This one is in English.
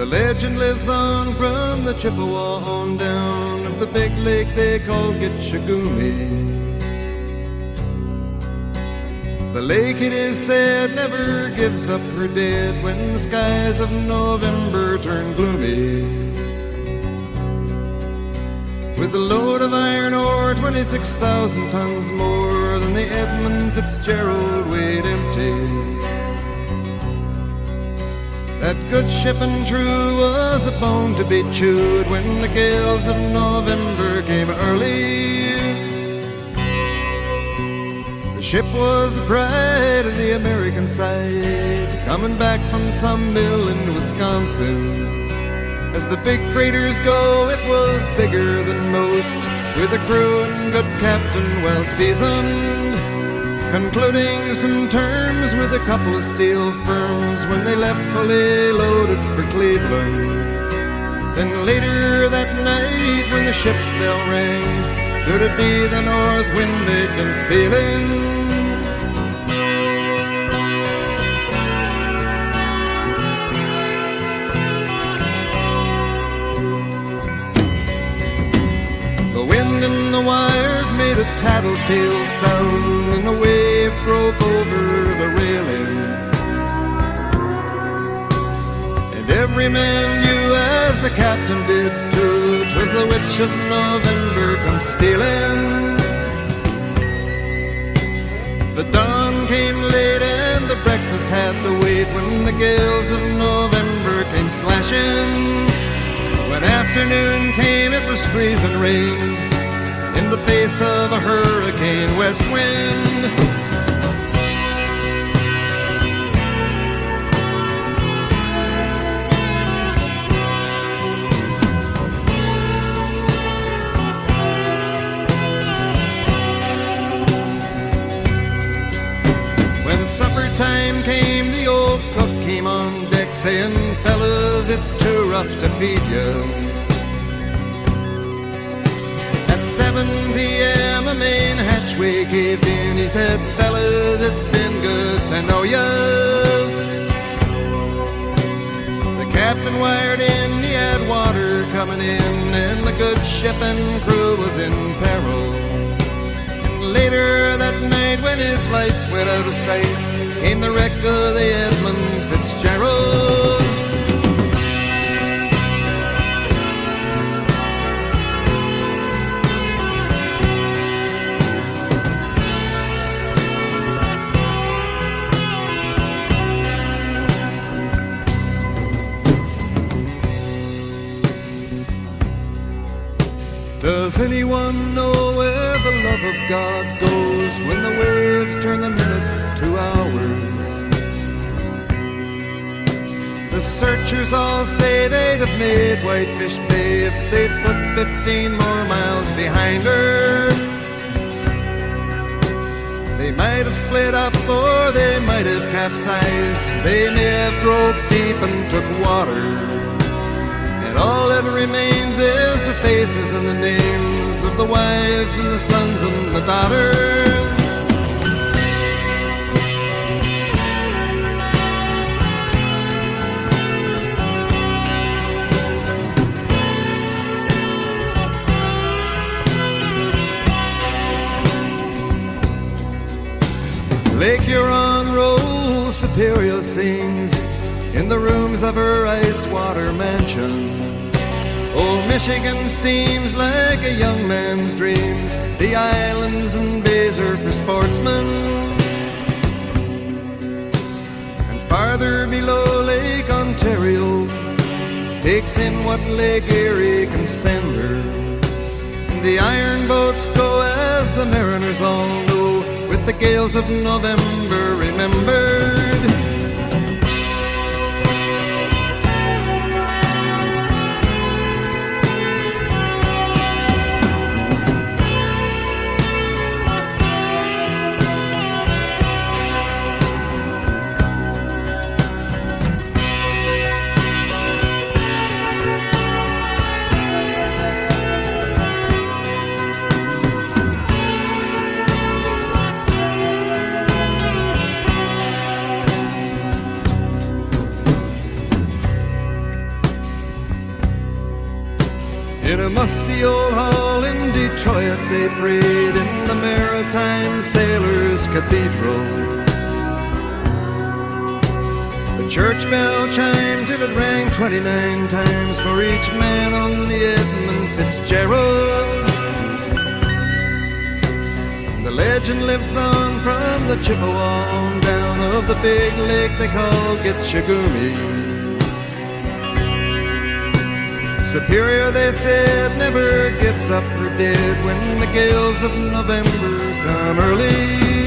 The legend lives on from the Chippewa on down of the big lake they call Gitchagumi. The lake, it is said, never gives up her dead when the skies of November turn gloomy. With a load of iron ore, 26,000 tons more than the Edmund Fitzgerald weighed empty. That good ship and true was a bone to be chewed when the gales of November came early. The ship was the pride of the American side, coming back from some mill in Wisconsin. As the big freighters go, it was bigger than most, with a crew and good captain well seasoned, concluding some terms with a couple of steel firms when they left fully loaded for Cleveland. Then later that night when the ship's bell rang, could it be the north wind they'd been feeling? The wind in the wires made a tattletale sound, and a wave broke over the railing. And every man knew, as the captain did too, 'twas the witch of November come stealing. The dawn came late and the breakfast had to wait when the gales of November came slashing. When afternoon came, it was freezing rain in the face of a hurricane west wind. When supper time came, the old cook came on deck saying, "Fellas, it's too rough to feed you." At 7 p.m. a main hatchway caved in. He said, "Fellas, it's been good to know ya." The captain wired in, he had water coming in, and the good ship and crew was in peril. And later that night, when his lights went out of sight, came the wreck of the Edmund Fitzgerald. Does anyone know where the love of God goes when the waves turn the minutes to hours? The searchers all say they'd have made Whitefish Bay if they'd put 15 more miles behind her. They might have split up or they might have capsized. They may have broke deep and took water. And all that remains is the faces and the names of the wives and the sons and the daughters. Lake Huron rolls, Superior sings in the rooms of her ice water mansion. Old Michigan steams like a young man's dreams. The islands and bays are for sportsmen. And farther below, Lake Ontario takes in what Lake Erie can send her. And the iron boats go, as the mariners all know, with the gales of November remembered. In a musty old hall in Detroit they prayed in the Maritime Sailors' Cathedral. The church bell chimed till it rang 29 times for each man on the Edmund Fitzgerald. The legend lives on from the Chippewa on down of the big lake they call Gitchagumi. Superior, they said, never gives up her dead when the gales of November come early